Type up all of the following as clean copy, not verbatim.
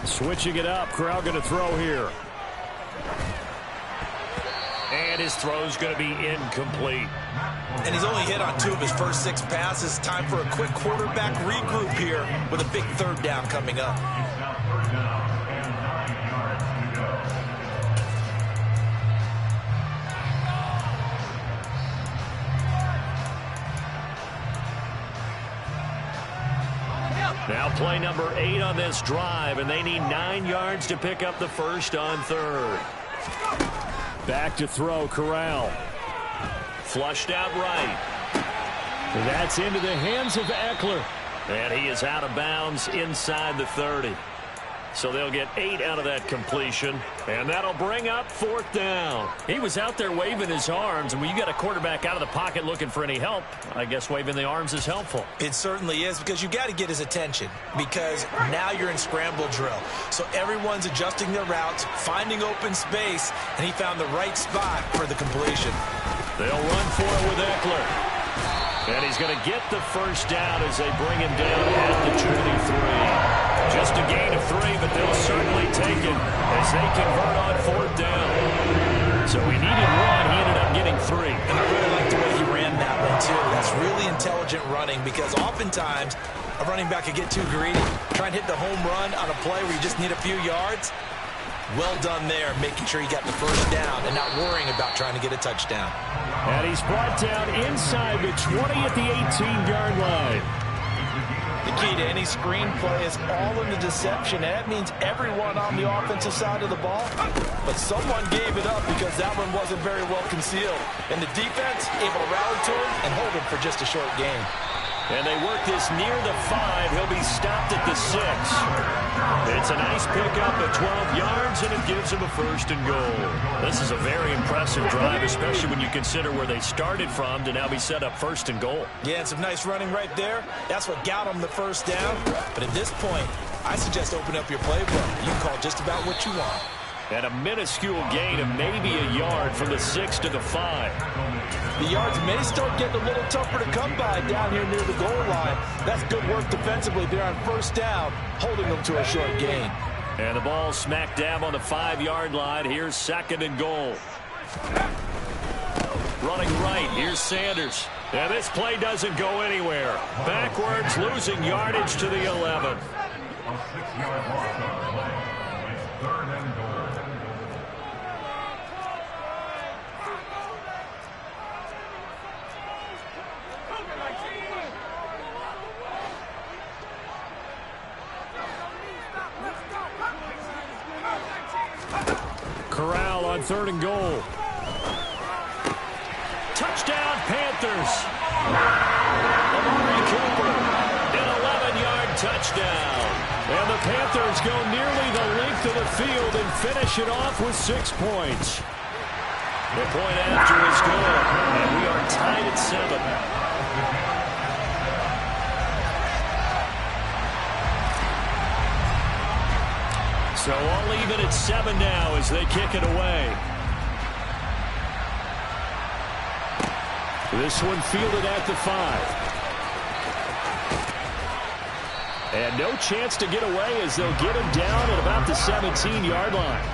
Switching it up. Corral going to throw here. And his throw's going to be incomplete. And he's only hit on 2 of his first 6 passes. Time for a quick quarterback regroup here with a big 3rd down coming up. Now play number 8 on this drive, and they need 9 yards to pick up the first on 3rd. Back to throw, Corral. Flushed out right. That's into the hands of Eckler. And he is out of bounds inside the 30. So they'll get 8 out of that completion, and that'll bring up 4th down. He was out there waving his arms, and when you got a quarterback out of the pocket looking for any help, I guess waving the arms is helpful. It certainly is, because you got to get his attention, because now you're in scramble drill. So everyone's adjusting their routes, finding open space, and he found the right spot for the completion. They'll run for it with Eckler. And he's going to get the first down as they bring him down at the 23. Just a gain of 3, but they'll certainly take it as they convert on 4th down. So he needed 1. He ended up getting 3. And I really like the way he ran that one, too. That's really intelligent running, because oftentimes a running back could get too greedy. Try and hit the home run on a play where you just need a few yards. Well done there, making sure he got the first down and not worrying about trying to get a touchdown. And he's brought down inside the 20 at the 18-yard line. The key to any screen play is all in the deception. And that means everyone on the offensive side of the ball. But someone gave it up because that one wasn't very well concealed. And the defense able to rally to him and hold him for just a short gain. And they work this near the 5. He'll be stopped at the 6. It's a nice pickup at 12 yards, and it gives him a 1st and goal. This is a very impressive drive, especially when you consider where they started from to now be set up 1st and goal. Yeah, and some nice running right there. That's what got him the first down. But at this point, I suggest open up your playbook. You can call just about what you want. And a minuscule gain of maybe a yard from the 6 to the 5. The yards may start getting a little tougher to come by down here near the goal line. That's good work defensively there on 1st down, holding them to a short gain. And the ball smack dab on the 5-yard line. Here's 2nd and goal. Running right, here's Sanders. And this play doesn't go anywhere. Backwards, losing yardage to the 11. Corral on 3rd and goal. Touchdown, Panthers. Amari Cooper, an 11-yard touchdown. And the Panthers go nearly the length of the field and finish it off with 6 points. The point after is good, and we are tied at 7. So all even at 7 now as they kick it away. This one fielded at the 5. And no chance to get away as they'll get him down at about the 17-yard line.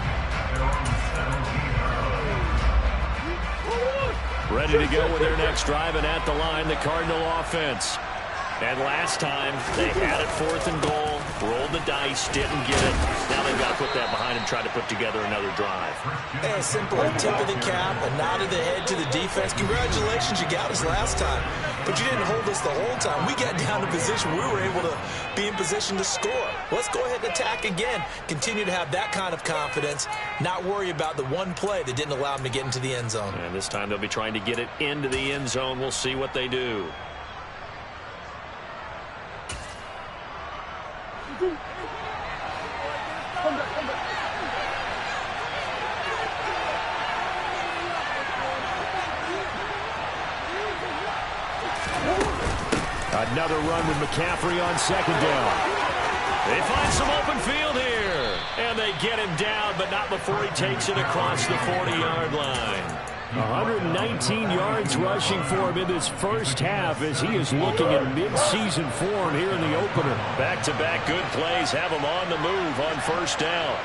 Ready to go with their next drive, and at the line, the Cardinal offense. And last time, they had it 4th and goal, rolled the dice, didn't get it. Now they've got to put that behind and try to put together another drive. Yeah, simple. A tip of the cap, a nod of the head to the defense. Congratulations, you got us last time. But you didn't hold us the whole time. We got down to position. We were able to be in position to score. Let's go ahead and attack again. Continue to have that kind of confidence. Not worry about the one play that didn't allow them to get into the end zone. And this time they'll be trying to get it into the end zone. We'll see what they do. Another run with McCaffrey on 2nd down. They find some open field here. And they get him down, but not before he takes it across the 40-yard line. 119 yards rushing for him in this first half as he is looking in mid-season form here in the opener. Back-to-back good plays have him on the move on first down.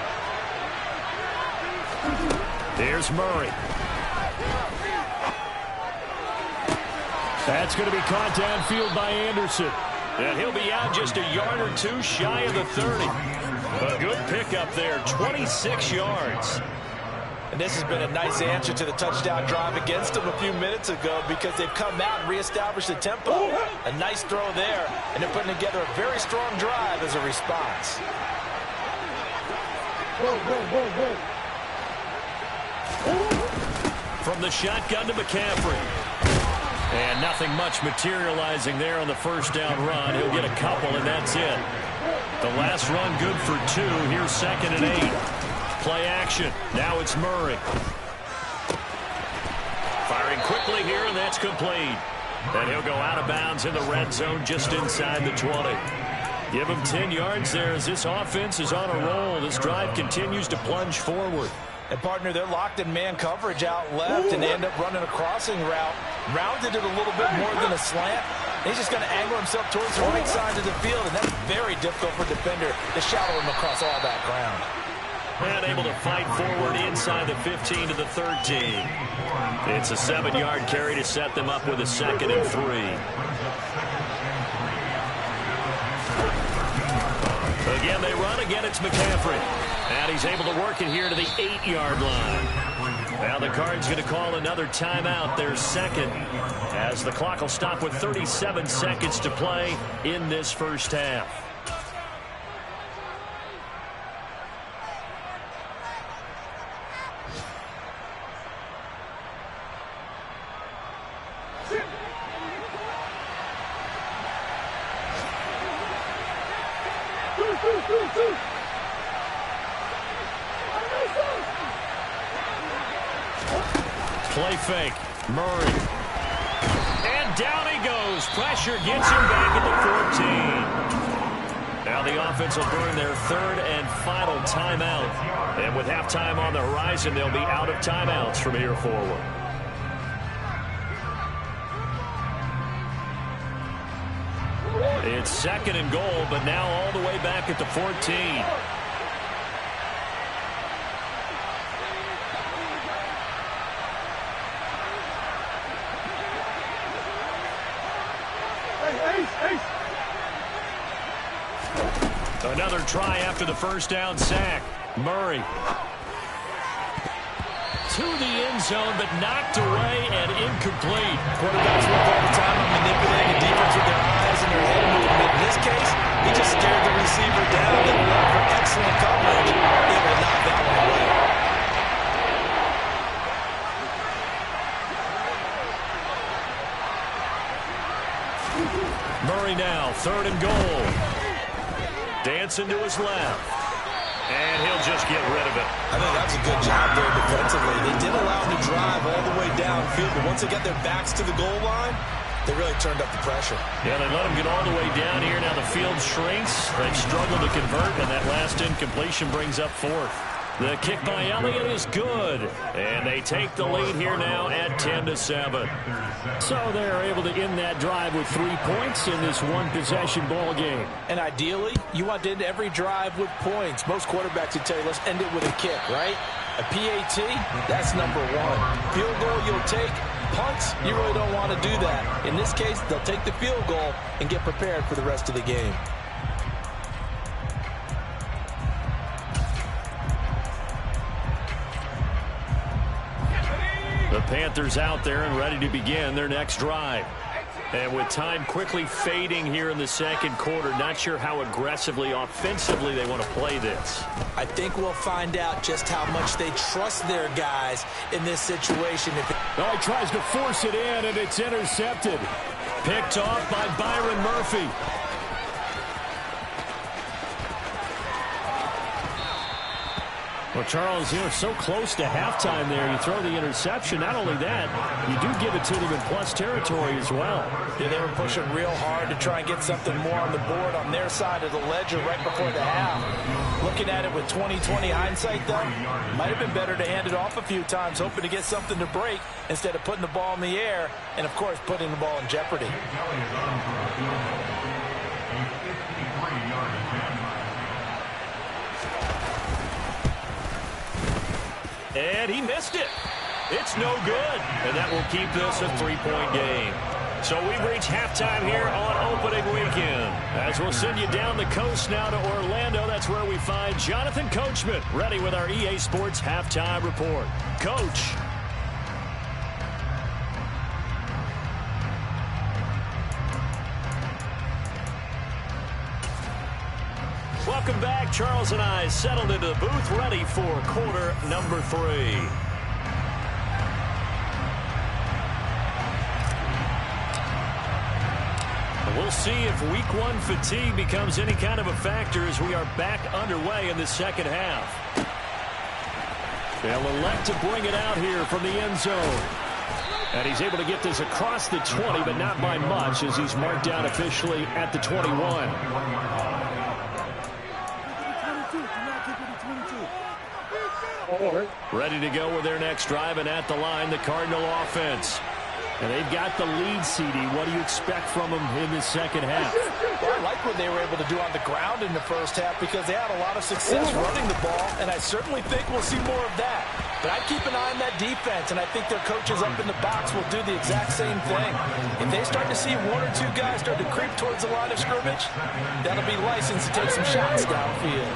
Here's Murray. That's going to be caught downfield by Anderson. And he'll be out just a yard or two shy of the 30. A good pickup there, 26 yards. And this has been a nice answer to the touchdown drive against them a few minutes ago because they've come out and reestablished the tempo. A nice throw there, and they're putting together a very strong drive as a response. From the shotgun to McCaffrey. And nothing much materializing there on the first down run. He'll get a couple, and that's it. The last run good for 2. Here's 2nd and 8. Play action. Now it's Murray. Firing quickly here, and that's complete. And he'll go out of bounds in the red zone just inside the 20. Give him 10 yards there as this offense is on a roll. This drive continues to plunge forward. And, partner, they're locked in man coverage out left, and they end up running a crossing route. Rounded it a little bit more than a slant. He's just going to angle himself towards the right side of the field, and that's very difficult for a defender to shadow him across all that ground. And able to fight forward inside the 15 to the 13. It's a 7-yard carry to set them up with a 2nd and 3. Again, they run. Again, it's McCaffrey. And he's able to work it here to the 8-yard line. Now the Cards going to call another timeout, their second, as the clock will stop with 37 seconds to play in this first half. Play fake. Murray. And down he goes. Pressure gets him back at the 14. Now the offense will burn their 3rd and final timeout. And with halftime on the horizon, they'll be out of timeouts from here forward. It's 2nd and goal, but now all the way back at the 14. Another try after the first down sack. Murray. To the end zone, but knocked away and incomplete. Quarterbacks work all the time on manipulating a defense with their eyes and their head movement. In this case, he just stared the receiver down and allowed for excellent coverage, able to knock that one away. Murray now, 3rd and goal. Dancing to his left. And he'll just get rid of it. I think that's a good job there defensively. They did allow him to drive all the way downfield, but once they got their backs to the goal line, they really turned up the pressure. Yeah, they let him get all the way down here. Now the field shrinks. They've struggled to convert, and that last incompletion brings up 4th. The kick by Elliott is good. And they take the lead here now at 10-7. So they're able to end that drive with 3 points in this one-possession ball game. And ideally, you want to end every drive with points. Most quarterbacks would tell you, let's end it with a kick, right? A PAT, that's number 1. Field goal you'll take. Punts, you really don't want to do that. In this case, they'll take the field goal and get prepared for the rest of the game. The Panthers out there and ready to begin their next drive. And with time quickly fading here in the second quarter, not sure how aggressively, offensively they want to play this. I think we'll find out just how much they trust their guys in this situation. Oh, he tries to force it in, and it's intercepted. Picked off by Byron Murphy. Well, Charles, you're so close to halftime there. You throw the interception. Not only that, you do give it to them in plus territory as well. Yeah, they were pushing real hard to try and get something more on the board on their side of the ledger right before the half. Looking at it with 20/20 hindsight, though, might have been better to hand it off a few times, hoping to get something to break instead of putting the ball in the air and, of course, putting the ball in jeopardy. And he missed it. It's no good. And that will keep this a 3-point game. So we've reached halftime here on opening weekend. As we'll send you down the coast now to Orlando, that's where we find Jonathan Coachman, ready with our EA Sports halftime report. Coach. Welcome back. Charles and I settled into the booth, ready for quarter number 3. We'll see if week 1 fatigue becomes any kind of a factor as we are back underway in the second half. They'll elect to bring it out here from the end zone. And he's able to get this across the 20, but not by much as he's marked down officially at the 21. Ready to go with their next drive, and at the line, the Cardinal offense. And they've got the lead, CD. What do you expect from them in the second half? Well, I like what they were able to do on the ground in the first half because they had a lot of success running the ball, and I certainly think we'll see more of that. But I keep an eye on that defense, and I think their coaches up in the box will do the exact same thing. If they start to see 1 or 2 guys start to creep towards the line of scrimmage, that'll be licensed to take some shots downfield.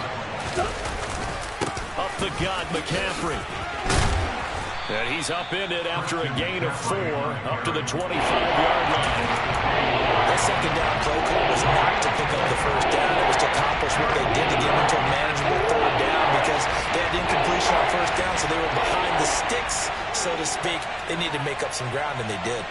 Up the gut, McCaffrey. And he's upended after a gain of 4 up to the 25-yard line. That second down play call was not to pick up the first down. It was to accomplish what they did to get into a manageable 3rd down because they had incompletion on first down, so they were behind the sticks, so to speak. They needed to make up some ground, and they did.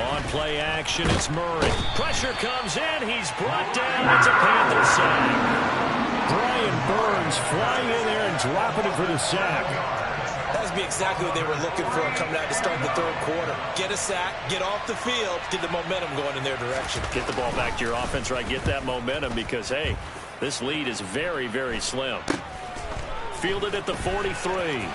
On play action, it's Murray. Pressure comes in. He's brought down. It's a Panther sack. Brian Burns flying in there and dropping it for the sack. That would be exactly what they were looking for coming out to start the 3rd quarter. Get a sack, get off the field, get the momentum going in their direction. Get the ball back to your offense, right? Get that momentum because, hey, this lead is very, very slim. Fielded at the 43.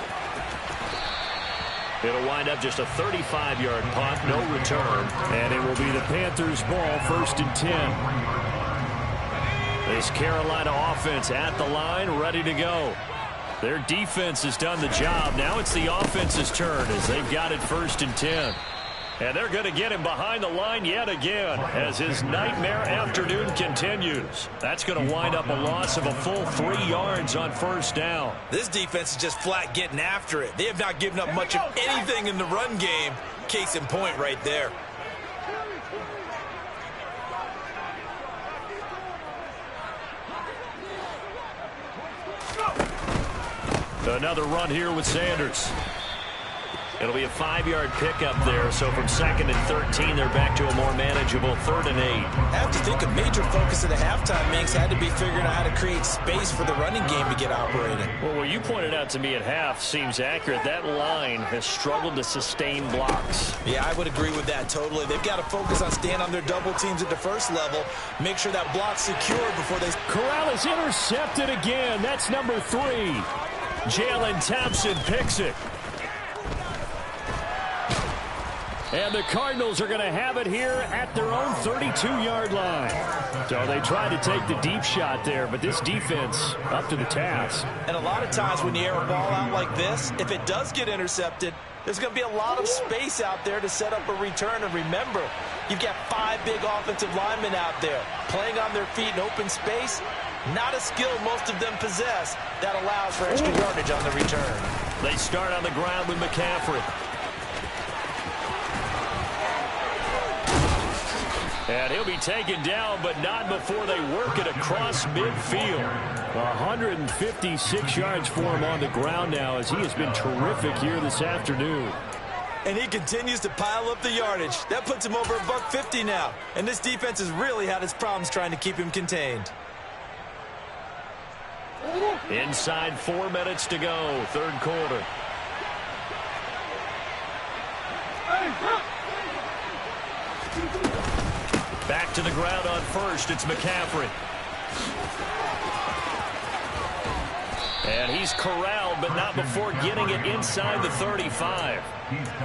It'll wind up just a 35-yard punt, no return. And it will be the Panthers' ball, 1st and 10. This Carolina offense at the line, ready to go. Their defense has done the job. Now it's the offense's turn as they've got it 1st and 10. And they're going to get him behind the line yet again as his nightmare afternoon continues. That's going to wind up a loss of a full 3 yards on 1st down. This defense is just flat getting after it. They have not given up much of anything in the run game. Case in point right there. Another run here with Sanders. It'll be a 5-yard pickup there, so from 2nd and 13, they're back to a more manageable 3rd and 8. I have to think a major focus of the halftime, Minks, had to be figuring out how to create space for the running game to get operating. Well, what you pointed out to me at half seems accurate. That line has struggled to sustain blocks. Yeah, I would agree with that totally. They've got to focus on staying on their double teams at the first level, make sure that block's secure before they... Corral is intercepted again. That's number 3. Jalen Thompson picks it. And the Cardinals are going to have it here at their own 32-yard line. So they tried to take the deep shot there, but this defense up to the task. And a lot of times when you air a ball out like this, if it does get intercepted, there's going to be a lot of space out there to set up a return. And remember, you've got 5 big offensive linemen out there playing on their feet in open space. Not a skill most of them possess that allows for extra yardage on the return. They start on the ground with McCaffrey. And he'll be taken down, but not before they work it across midfield. 156 yards for him on the ground now as he has been terrific here this afternoon. And he continues to pile up the yardage. That puts him over $150 now. And this defense has really had its problems trying to keep him contained. Inside 4 minutes to go, third quarter. Back to the ground on first. It's McCaffrey. And he's corralled, but not before getting it inside the 35.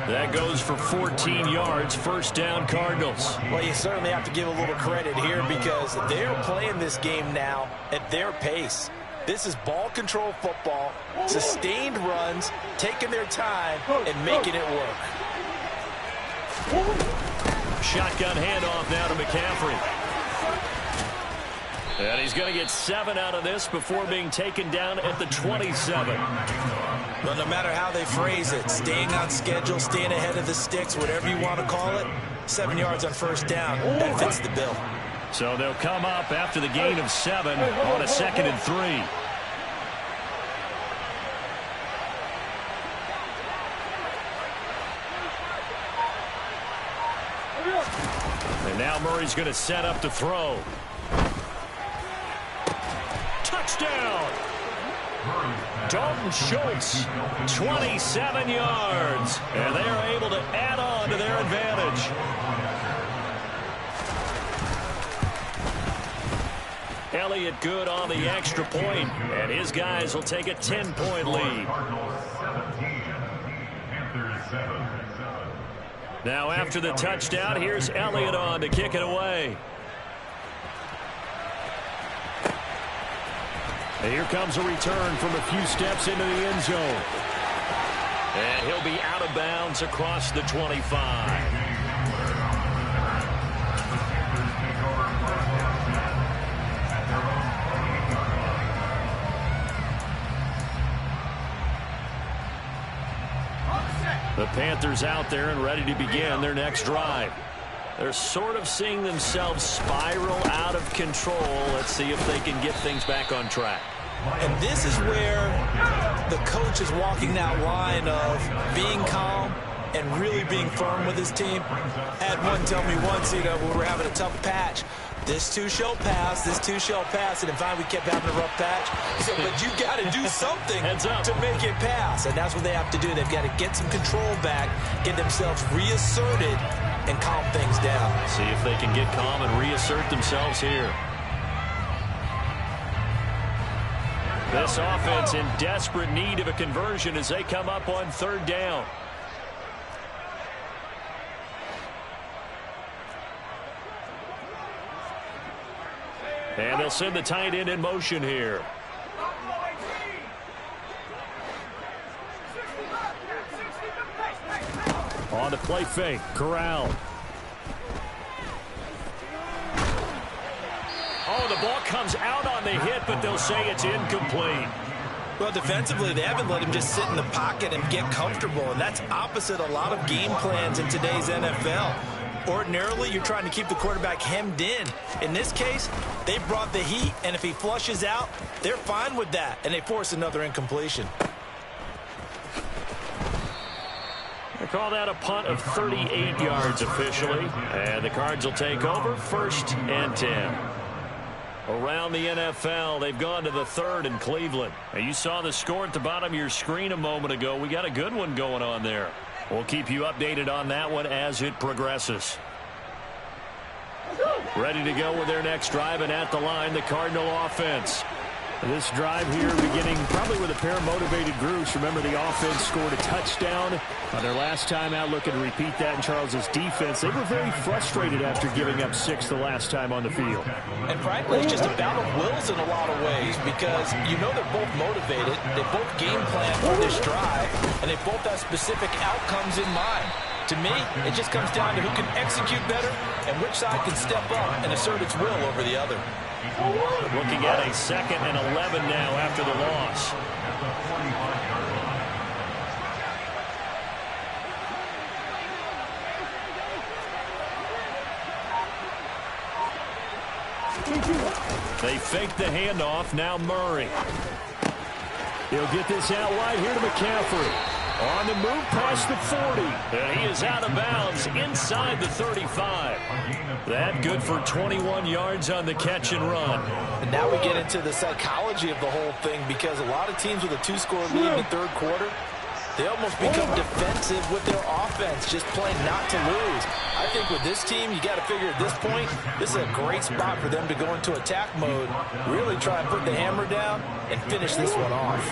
That goes for 14 yards. First down, Cardinals. Well, you certainly have to give a little credit here because they're playing this game now at their pace. This is ball control football, sustained runs, taking their time, and making it work. Shotgun handoff now to McCaffrey. And he's going to get 7 out of this before being taken down at the 27. Well, no matter how they phrase it, staying on schedule, staying ahead of the sticks, whatever you want to call it, 7 yards on first down, that fits the bill. So they'll come up after the gain of 7 on a 2nd and 3. And now Murray's going to set up to throw. Touchdown! Dalton Schultz, 27 yards. And they are able to add on to their advantage. Elliott good on the extra point, and his guys will take a 10-point lead. Now after the touchdown, here's Elliott on to kick it away. And here comes a return from a few steps into the end zone. And he'll be out of bounds across the 25. The Panthers out there and ready to begin their next drive. They're sort of seeing themselves spiral out of control. Let's see if they can get things back on track. And this is where the coach is walking that line of being calm and really being firm with his team. I had one tell me once, when we were having a tough patch, this too shall pass, this too shall pass, and in fact we kept having a rough patch. He said, but you got to do something to make it pass, and that's what they have to do. They've got to get some control back, get themselves reasserted, and calm things down. See if they can get calm and reassert themselves here. This offense in desperate need of a conversion as they come up on third down. And they'll send the tight end in motion here. On the play fake, Corral. Oh, the ball comes out on the hit, but they'll say it's incomplete. Well, defensively, they haven't let him just sit in the pocket and get comfortable, and that's opposite a lot of game plans in today's NFL. Ordinarily, you're trying to keep the quarterback hemmed in. In this case, they brought the heat, and if he flushes out, they're fine with that, and they force another incompletion. They call that a punt of 38 yards officially, and the Cards will take over 1st and 10. Around the NFL, they've gone to the 3rd in Cleveland. Now, you saw the score at the bottom of your screen a moment ago. We got a good one going on there. We'll keep you updated on that one as it progresses. Ready to go with their next drive, and at the line, the Cardinal offense. This drive here beginning probably with a pair of motivated groups. Remember, the offense scored a touchdown on their last time out. Looking to repeat that in Charles's defense. They were very frustrated after giving up 6 the last time on the field. And frankly, it's just a battle of wills in a lot of ways because you know they're both motivated. They both game plan for this drive, and they both have specific outcomes in mind. To me, it just comes down to who can execute better and which side can step up and assert its will over the other. Looking at a 2nd and 11 now after the loss. They fake the handoff. Now Murray. He'll get this out wide here to McCaffrey. On the move past the 40. And he is out of bounds inside the 35. That good for 21 yards on the catch and run. And now we get into the psychology of the whole thing, because a lot of teams with a 2-score lead in the third quarter, they almost become defensive with their offense, just playing not to lose. I think with this team, you got to figure at this point, this is a great spot for them to go into attack mode, really try and put the hammer down and finish this one off.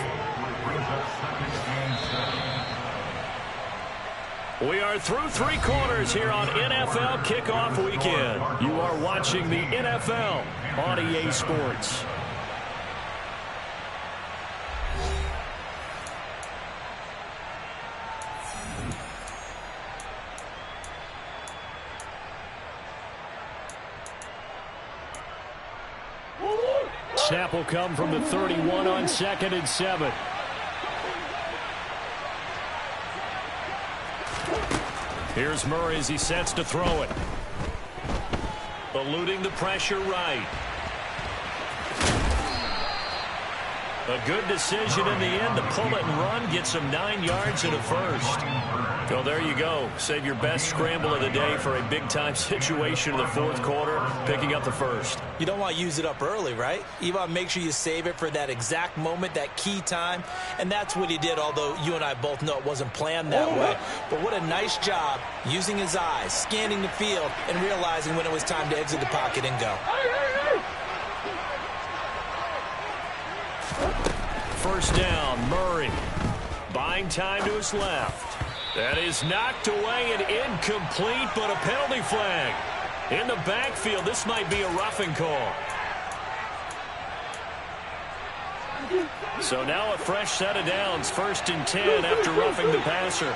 We are through 3 quarters here on NFL Kickoff Weekend. You are watching the NFL on EA Sports. Snap will come from the 31 on 2nd and 7. Here's Murray as he sets to throw it. Eluding the pressure right. A good decision in the end to pull it and run. Gets him 9 yards and a first. So there you go. Save your best scramble of the day for a big-time situation in the fourth quarter, picking up the first. You don't want to use it up early, right? You want to make sure you save it for that exact moment, that key time. And that's what he did, although you and I both know it wasn't planned that way. But what a nice job using his eyes, scanning the field, and realizing when it was time to exit the pocket and go. First down, Murray. Buying time to his left. That is knocked away and incomplete, but a penalty flag. In the backfield, this might be a roughing call. So now a fresh set of downs, 1st and 10 after roughing the passer.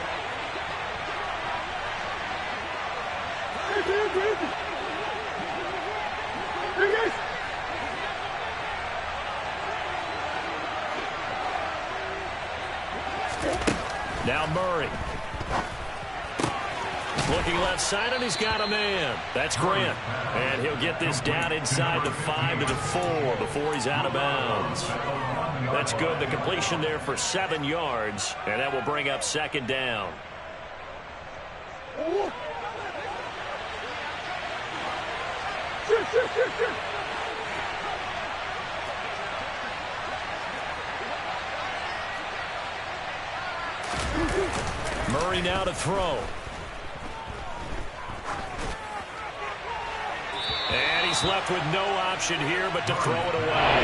Now Murray. Looking left side, and he's got a man. That's Grant. And he'll get this down inside the 5 to the 4 before he's out of bounds. That's good. The completion there for 7 yards, and that will bring up 2nd down. Murray now to throw. And he's left with no option here but to throw it away.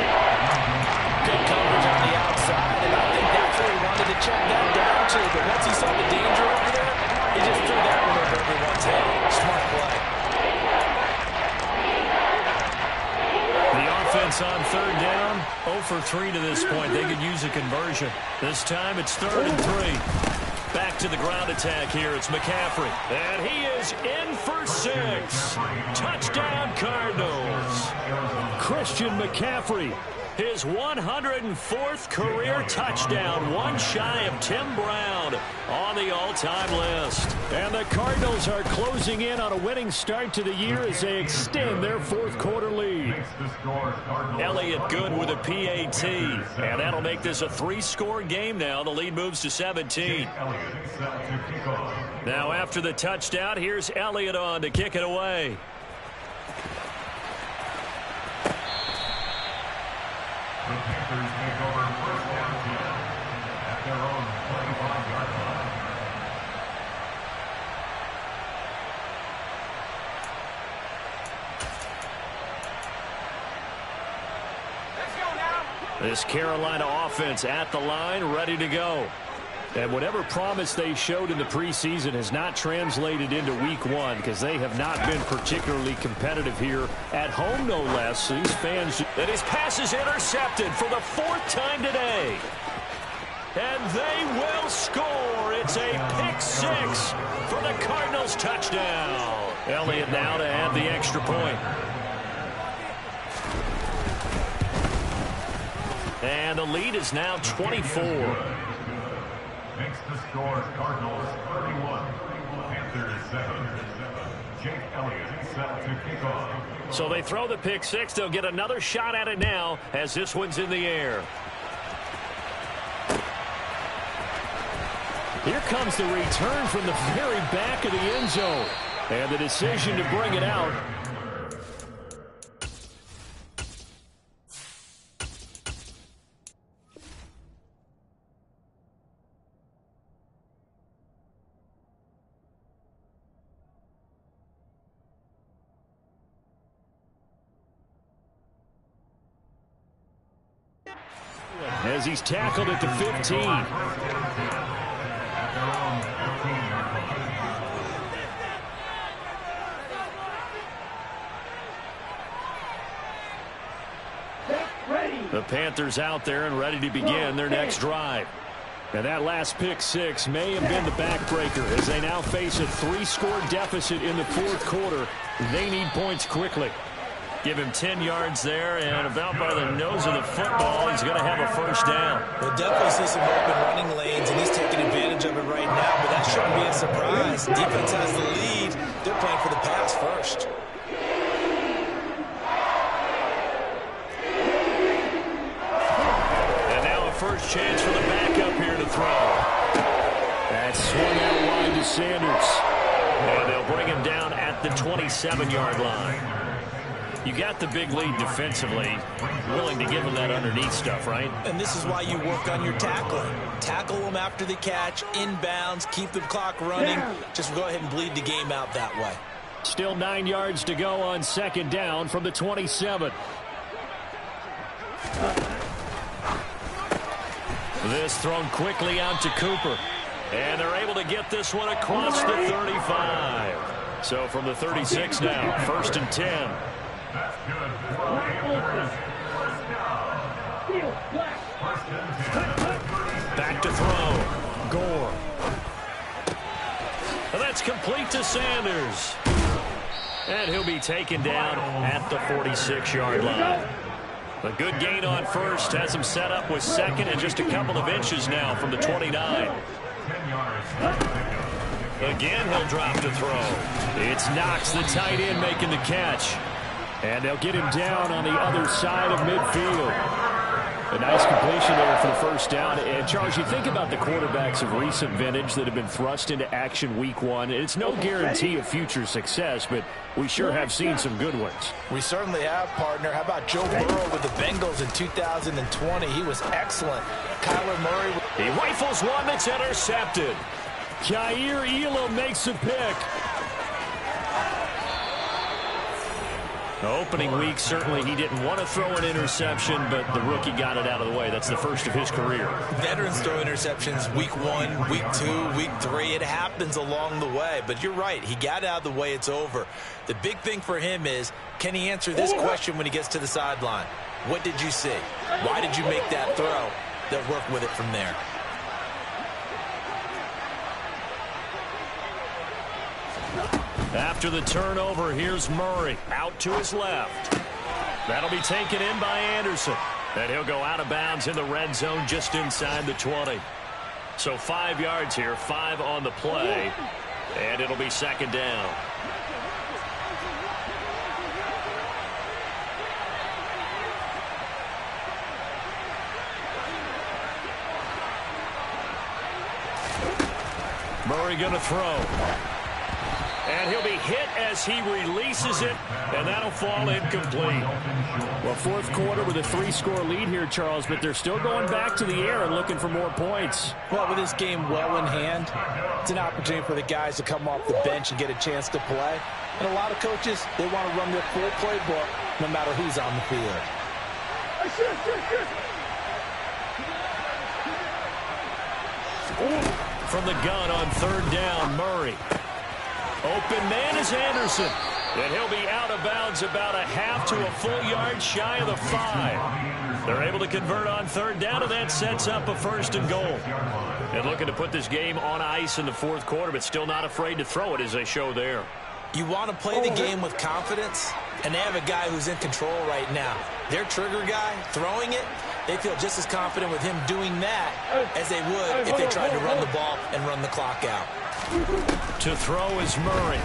Good coverage on the outside, and I think that's where he wanted to check that down to. But once he saw the danger over there, he just threw that one over everyone's head. Smart play. The offense on 3rd down, 0 for 3 to this point. They could use a conversion. This time it's 3rd and 3. Back to the ground attack here. It's McCaffrey. And he is in for 6. Touchdown, Cardinals. Christian McCaffrey. His 104th career touchdown, one shy of Tim Brown on the all-time list. And the Cardinals are closing in on a winning start to the year as they extend their fourth quarter lead. Elliott good with a PAT, and that'll make this a 3-score game now. The lead moves to 17. Now after the touchdown, here's Elliott on to kick it away. The Panthers take over 1st down 10 at their own 25-yard line. Let's go now. This Carolina offense at the line, ready to go. And whatever promise they showed in the preseason has not translated into week 1 because they have not been particularly competitive here at home, no less. So these fans... And his pass is intercepted for the 4th time today. And they will score. It's a pick-6 for the Cardinals touchdown. Elliott now to add the extra point. And the lead is now 24. Makes the score Cardinals 31, Panthers 7. Jake Elliott set to kick off. So they throw the pick-6. They'll get another shot at it now as this one's in the air. Here comes the return from the very back of the end zone. And the decision to bring it out. As he's tackled at the 15. The Panthers out there and ready to begin their next drive. And that last pick six may have been the backbreaker as they now face a 3-score deficit in the fourth quarter. They need points quickly. Give him 10 yards there, and about by the nose of the football, he's going to have a first down. We'll definitely see some open running lanes, and he's taking advantage of it right now, but that shouldn't be a surprise. Defense has the lead. They're playing for the pass first. And now a first chance for the backup here to throw. That swung out wide to Sanders. And they'll bring him down at the 27-yard line. You got the big lead defensively, willing to give them that underneath stuff, right? And this is why you work on your tackling. Tackle them after the catch, inbounds, keep the clock running. Just go ahead and bleed the game out that way. Still 9 yards to go on second down from the 27. This thrown quickly out to Cooper. And they're able to get this one across the 35. So from the 36 now, first and 10. That's good. 4 Panthers. First down. Back to throw. Gore. And that's complete to Sanders. And he'll be taken down at the 46-yard line. A good gain on first has him set up with second and just a couple of inches now from the 29. 10 yards. Again, he'll drop to throw. It's Knox, the tight end, making the catch. And they'll get him down on the other side of midfield. A nice completion there for the first down. And, Charles, you think about the quarterbacks of recent vintage that have been thrust into action week one. It's no guarantee of future success, but we sure have seen some good ones. We certainly have, partner. How about Joe Burrow with the Bengals in 2020? He was excellent. Kyler Murray. He rifles one that's intercepted. Jair Elam makes a pick. Opening week, certainly he didn't want to throw an interception, but the rookie got it out of the way. That's the first of his career. Veterans throw interceptions week 1, week 2, week 3. It happens along the way. But you're right. He got it out of the way. It's over. The big thing for him is, can he answer this question when he gets to the sideline? What did you see? Why did you make that throw? They'll work with it from there. After the turnover, here's Murray out to his left. That'll be taken in by Anderson. And he'll go out of bounds in the red zone just inside the 20. So 5 yards here, 5 on the play. And it'll be second down. Murray going to throw. And he'll be hit as he releases it, and that'll fall incomplete. Well, fourth quarter with a 3-score lead here, Charles, but they're still going back to the air and looking for more points. Well, with this game well in hand, it's an opportunity for the guys to come off the bench and get a chance to play. And a lot of coaches, they want to run their full playbook no matter who's on the field. From the gun on third down, Murray. Open man is Anderson. And he'll be out of bounds about a half to a full yard shy of the 5. They're able to convert on third down, and that sets up a first and goal. And looking to put this game on ice in the fourth quarter, but still not afraid to throw it as they show there. You want to play the game with confidence, and they have a guy who's in control right now. Their trigger guy, throwing it, they feel just as confident with him doing that as they would if they tried to run the ball and run the clock out. To throw is Murray.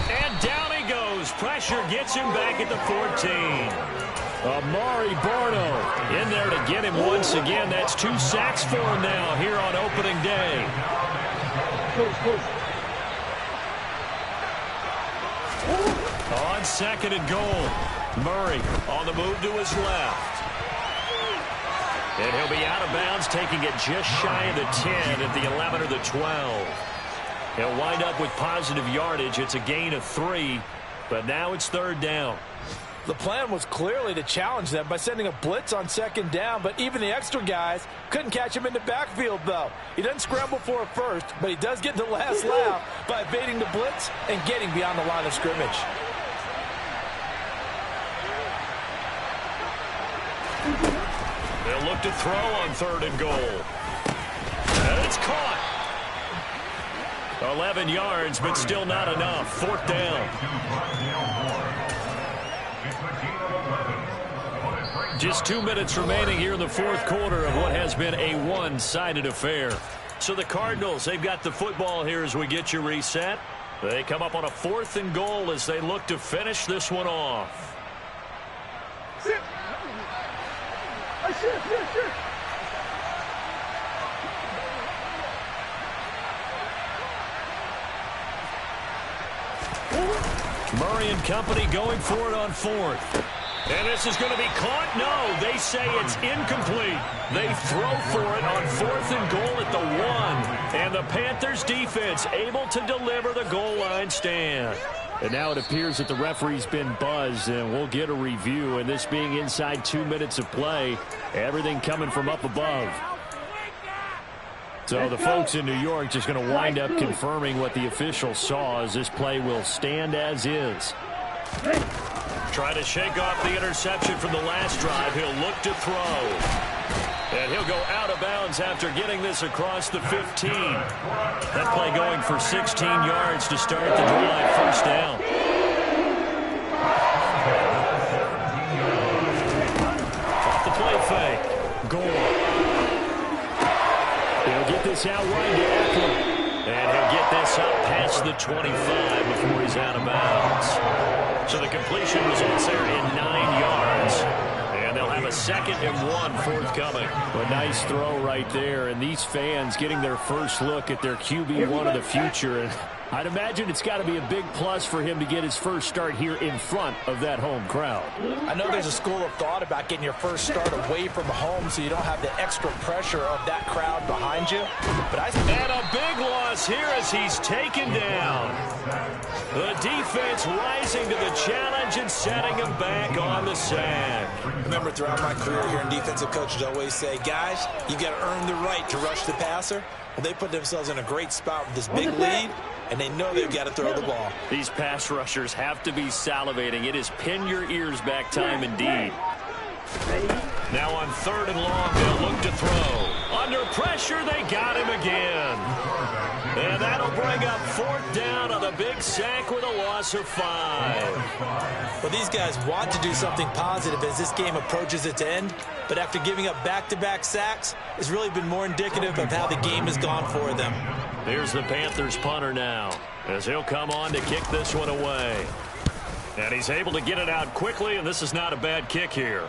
And down he goes. Pressure gets him back at the 14. Amari Barno in there to get him once again. That's 2 sacks for him now here on opening day. On 2nd and goal, Murray on the move to his left. And he'll be out of bounds, taking it just shy of the 10 at the 11 or the 12. He'll wind up with positive yardage. It's a gain of 3, but now it's 3rd down. The plan was clearly to challenge them by sending a blitz on 2nd down, but even the extra guys couldn't catch him in the backfield, though. He doesn't scramble for a first, but he does get the last laugh by evading the blitz and getting beyond the line of scrimmage. They'll look to throw on 3rd and goal. And it's caught. 11 yards, but still not enough. 4th down. Just 2 minutes remaining here in the 4th quarter of what has been a one-sided affair. So the Cardinals, they've got the football here as we get you reset. They come up on a 4th and goal as they look to finish this one off. Murray and company going for it on 4th. And this is going to be caught. No, they say it's incomplete. They throw for it on 4th and goal at the 1. And the Panthers defense able to deliver the goal line stand. And now it appears that the referee's been buzzed, and we'll get a review. And this being inside 2 minutes of play, everything coming from up above. So the folks in New York just going to wind up confirming what the official saw, as this play will stand as is. Trying to shake off the interception from the last drive. He'll look to throw. And he'll go out of bounds after getting this across the 15. That play going for 16 yards to start the drive. 1st down. Off the play fake. Goal. He'll get this out wide to Eckler. And he'll get this up past the 25 before he's out of bounds. So the completion results there in 9 yards. And they'll have a 2nd and 1 forthcoming. A nice throw right there. And these fans getting their first look at their QB1 of the future. And I'd imagine it's got to be a big plus for him to get his first start here in front of that home crowd. I know there's a school of thought about getting your first start away from home so you don't have the extra pressure of that crowd behind you. But and a big loss here as he's taken down. The defense rising to the challenge and setting him back on the sack. Remember, throughout my career here in defensive coaches always say, guys, you got to earn the right to rush the passer. Well, they put themselves in a great spot with this big lead, and they know they've got to throw the ball. These pass rushers have to be salivating. It is pin your ears back time indeed. Now on 3rd and long, they'll look to throw. Under pressure, they got him again. And that'll bring up 4th down on a big sack with a loss of 5. Well, these guys want to do something positive as this game approaches its end, but after giving up back-to-back sacks, it's really been more indicative of how the game has gone for them. Here's the Panthers punter now, as he'll come on to kick this one away. And he's able to get it out quickly, and this is not a bad kick here.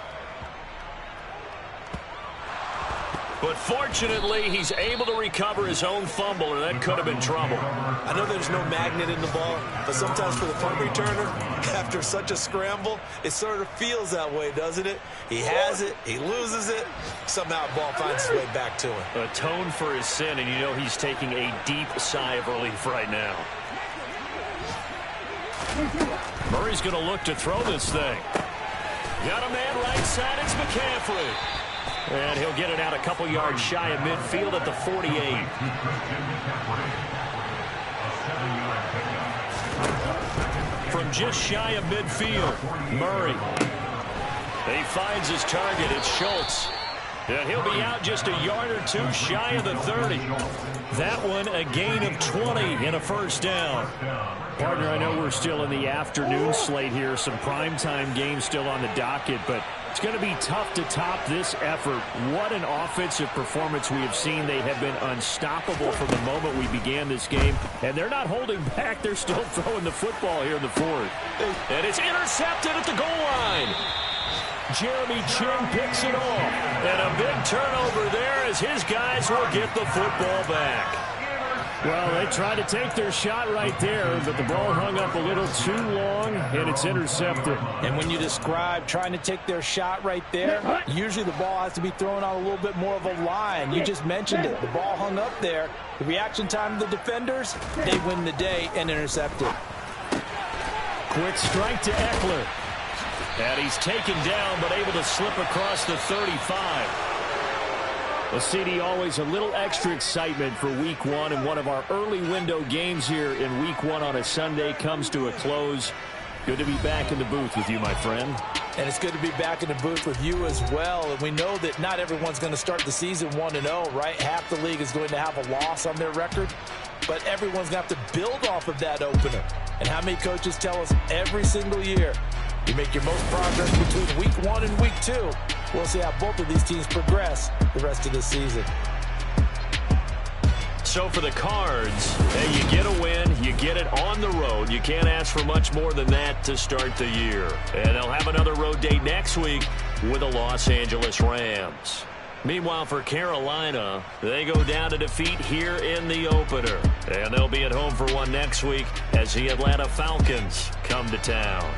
But fortunately, he's able to recover his own fumble, or that could have been trouble. I know there's no magnet in the ball, but sometimes for the punt returner, after such a scramble, it sort of feels that way, doesn't it? He has it, he loses it, somehow the ball finds its way back to him. Atone for his sin, and you know he's taking a deep sigh of relief right now. Murray's going to look to throw this thing. Got a man right side, it's McCaffrey. And he'll get it out a couple yards shy of midfield at the 48. From just shy of midfield, Murray. He finds his target. It's Schultz. And he'll be out just a yard or two shy of the 30. That one a gain of 20 and a 1st down. Partner, I know we're still in the afternoon slate here. Some primetime games still on the docket, but it's going to be tough to top this effort. What an offensive performance we have seen. They have been unstoppable from the moment we began this game, and they're not holding back. They're still throwing the football here in the 4th. And it's intercepted at the goal line. Jeremy Chin picks it off. And a big turnover there as his guys will get the football back. Well, they tried to take their shot right there, but the ball hung up a little too long, and it's intercepted. And when you describe trying to take their shot right there, usually the ball has to be thrown on a little bit more of a line. You just mentioned it. The ball hung up there. The reaction time of the defenders, they win the day and intercept it. Quick strike to Eckler. And he's taken down, but able to slip across the 35. Well, CD, always a little extra excitement for Week 1, and one of our early window games here in Week 1 on a Sunday comes to a close. Good to be back in the booth with you, my friend. And it's good to be back in the booth with you as well. And we know that not everyone's going to start the season 1-0, right? Half the league is going to have a loss on their record, but everyone's going to have to build off of that opener. And how many coaches tell us every single year, you make your most progress between Week 1 and Week 2. We'll see how both of these teams progress the rest of the season. So for the Cards, hey, you get a win, you get it on the road. You can't ask for much more than that to start the year. And they'll have another road date next week with the Los Angeles Rams. Meanwhile, for Carolina, they go down to defeat here in the opener. And they'll be at home for one next week as the Atlanta Falcons come to town.